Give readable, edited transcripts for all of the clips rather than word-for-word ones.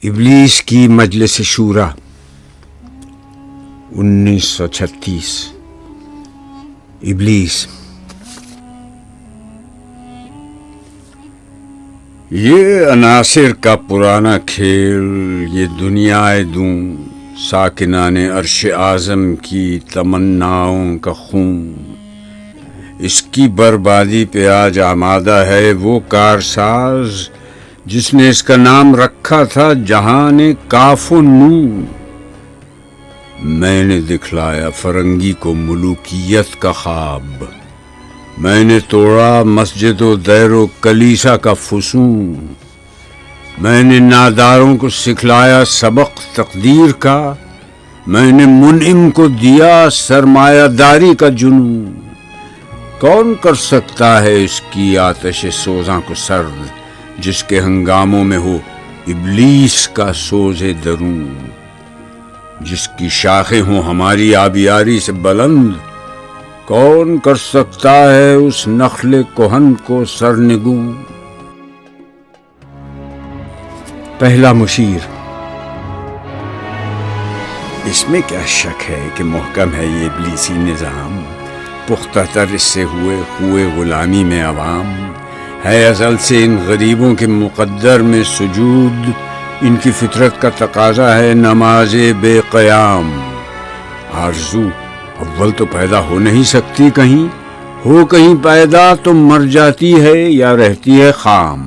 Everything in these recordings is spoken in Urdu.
ابلیس کی مجلس شورا 1936۔ ابلیس: یہ عناصر کا پرانا کھیل، یہ دنیائے دوں ساکنان عرش اعظم کی تمناؤں کا خون، اس کی بربادی پہ آج آمادہ ہے وہ کارساز جس نے اس کا نام رکھا تھا جہان کاف و نون۔ میں نے دکھلایا فرنگی کو ملوکیت کا خواب، میں نے توڑا مسجد و دیر و کلیسا کا فسون، میں نے ناداروں کو سکھلایا سبق تقدیر کا، میں نے منعم کو دیا سرمایہ داری کا جنون۔ کون کر سکتا ہے اس کی آتش سوزاں کو سرد، جس کے ہنگاموں میں ہو ابلیس کا سوز درون، جس کی شاخیں ہوں ہماری آبیاری سے بلند؟ کون کر سکتا ہے اس نخل کہن کو سرنگوں؟ پہلا مشیر: اس میں کیا شک ہے کہ محکم ہے یہ ابلیسی نظام، پختہ تر اس سے ہوئے غلامی میں عوام، ہے ازل سے ان غریبوں کے مقدر میں سجود، ان کی فطرت کا تقاضا ہے نماز بے قیام۔ آرزو اول تو پیدا ہو نہیں سکتی کہیں، ہو کہیں پیدا تو مر جاتی ہے یا رہتی ہے خام۔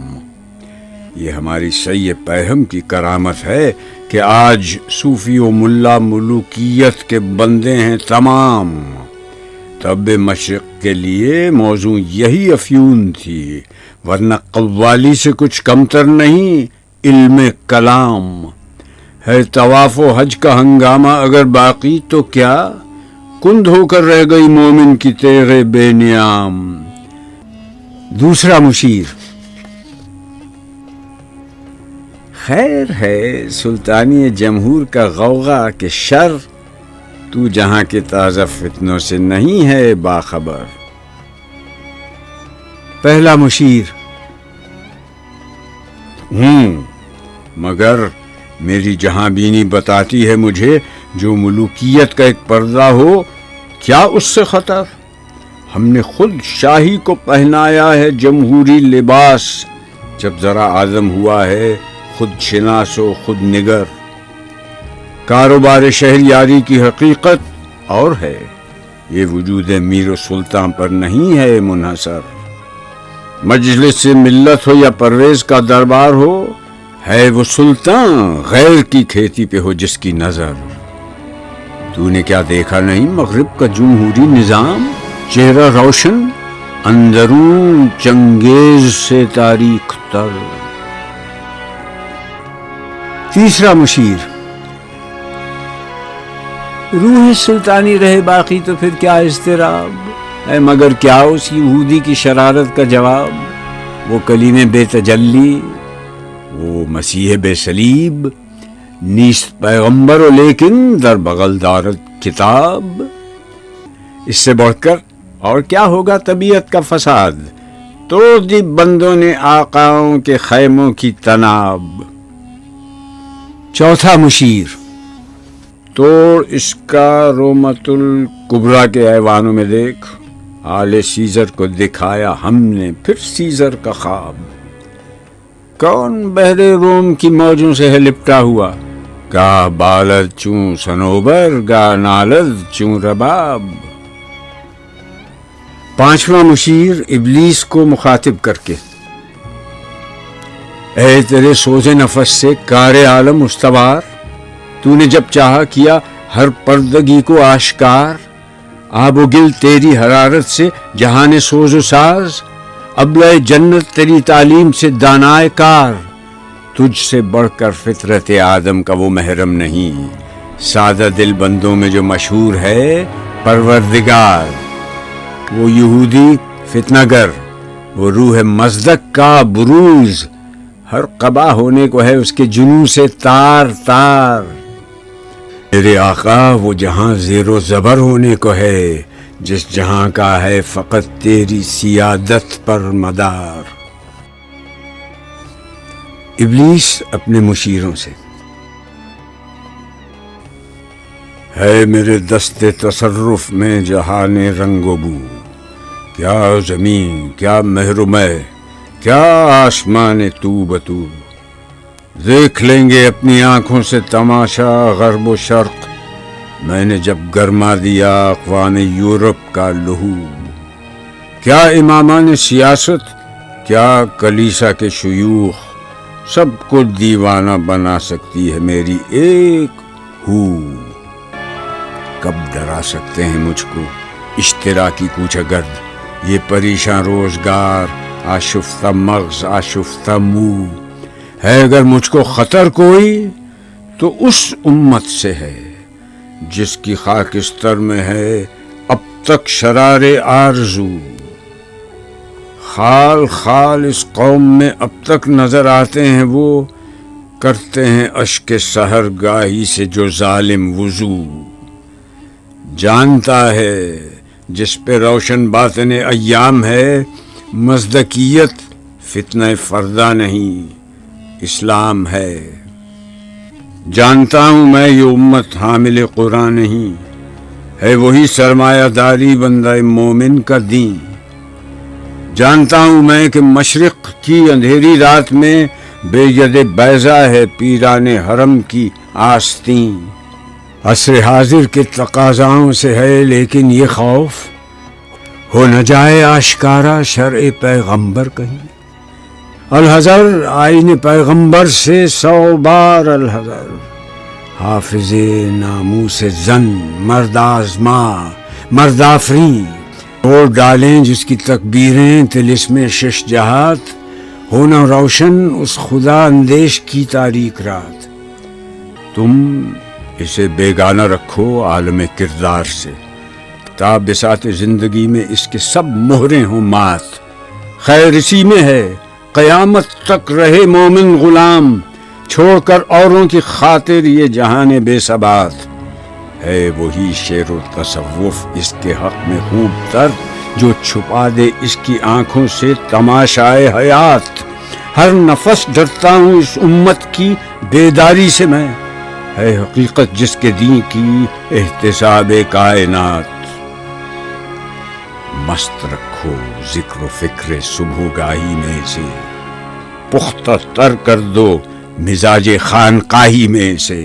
یہ ہماری سعی پیہم کی کرامت ہے کہ آج صوفی و ملا ملوکیت کے بندے ہیں تمام۔ طب مشرق کے لیے موضوع یہی افیون تھی، ورنہ قوالی سے کچھ کمتر نہیں علم کلام۔ ہے طواف و حج کا ہنگامہ اگر باقی تو کیا کند ہو کر رہ گئی مومن کی تیغ بے نیام۔ دوسرا مشیر: خیر ہے سلطانی جمہور کا غوغا کہ شر، تو جہاں کے تازہ فتنوں سے نہیں ہے باخبر۔ پہلا مشیر: مگر میری جہاں بینی بتاتی ہے مجھے جو ملوکیت کا ایک پردہ ہو کیا اس سے خطر؟ ہم نے خود شاہی کو پہنایا ہے جمہوری لباس، جب ذرا آدم ہوا ہے خود شناس و خود نگر۔ کاروبار شہریاری کی حقیقت اور ہے، یہ وجود میر و سلطان پر نہیں ہے منحصر۔ مجلس سے ملت ہو یا پرویز کا دربار ہو، ہے وہ سلطان غیر کی کھیتی پہ ہو جس کی نظر۔ تو نے کیا دیکھا نہیں مغرب کا جمہوری نظام، چہرہ روشن اندرون چنگیز سے تاریخ تر۔ تیسرا مشیر: روح سلطانی رہے باقی تو پھر کیا اضطراب ہے، مگر کیا اس یہودی کی شرارت کا جواب؟ وہ کلیم بے تجلی، وہ مسیح بے صلیب، نیست پیغمبر و لیکن در بغل دارت کتاب۔ اس سے بڑھ کر اور کیا ہوگا طبیعت کا فساد، توڑ دی بندوں نے آقاؤں کے خیموں کی تناب۔ چوتھا مشیر: توڑ اس کا رومت الکبریٰ کے ایوانوں میں دیکھ، آل سیزر کو دکھایا ہم نے پھر سیزر کا خواب۔ کون بحر روم کی موجوں سے ہے لپٹا ہوا، گاہ بالد چوں سنوبر گاہ نالد چوں رباب۔ پانچواں مشیر ابلیس کو مخاطب کر کے: اے تیرے سوز نفس سے کار عالم استوار، تو نے جب چاہا کیا ہر پردگی کو آشکار۔ آب و گل تیری حرارت سے جہان سوز و ساز، ابلۂ جنت تیری تعلیم سے دانائے کار۔ تجھ سے بڑھ کر فطرت آدم کا وہ محرم نہیں، سادہ دل بندوں میں جو مشہور ہے پروردگار۔ وہ یہودی فتنہ گر، وہ روح مصدق کا بروز، ہر قبا ہونے کو ہے اس کے جنوں سے تار تار۔ میرے آقا وہ جہاں زیر و زبر ہونے کو ہے، جس جہاں کا ہے فقط تیری سیادت پر مدار۔ ابلیس اپنے مشیروں سے: ہے میرے دست تصرف میں جہان رنگ و بو، کیا زمین، کیا محرمے، کیا آسمان تو بتو، دیکھ لیں گے اپنی آنکھوں سے تماشا غرب و شرق، میں نے جب گرما دیا اقوام یورپ کا لہو، کیا امامان سیاست، کیا کلیسا کے شیوخ، سب کو دیوانہ بنا سکتی ہے میری ایک ہو، کب ڈرا سکتے ہیں مجھ کو اشتراکی کوچہ گرد، یہ پریشان روزگار، آشفتہ مغز، آشفتہ منہ، ہے اگر مجھ کو خطر کوئی تو اس امت سے ہے جس کی خاکستر میں ہے اب تک شرار آرزو، خال خال اس قوم میں اب تک نظر آتے ہیں وہ، کرتے ہیں اشک سحر گاہی سے جو ظالم وضو، جانتا ہے جس پہ روشن باطن ایام ہے، مصداقیت فتنہ فردہ نہیں اسلام ہے، جانتا ہوں میں یہ امت حامل قرآن نہیں، ہے وہی سرمایہ داری بندہ مومن کا دین، جانتا ہوں میں کہ مشرق کی اندھیری رات میں بے ید بیضا ہے پیران حرم کی آستین، عصر حاضر کے تقاضاؤں سے ہے لیکن یہ خوف ہو نہ جائے آشکارا شرع پیغمبر کہیں، الحذر آئین پیغمبر سے 100 بار الحذر، حافظ ناموس زن مرد آزما مرد آفرین، اور ڈالیں جس کی تکبیریں طلسم شش جہات، ہونا روشن اس خدا اندیش کی تاریک رات، تم اسے بیگانہ رکھو عالم کردار سے تا بساط زندگی میں اس کے سب مہریں ہوں مات، خیر اسی میں ہے قیامت تک رہے مومن غلام، چھوڑ کر اوروں کی خاطر یہ جہان بے ثبات، ہے وہی شعر و تصوف اس کے حق میں خوب تر جو چھپا دے اس کی آنکھوں سے تماشائے حیات، ہر نفس ڈرتا ہوں اس امت کی بیداری سے میں، ہے حقیقت جس کے دین کی احتساب کائنات، مست رکھو ذکر و فکر صبح گاہی میں سے، پختہ تر کر دو مزاج خانقاہی میں سے۔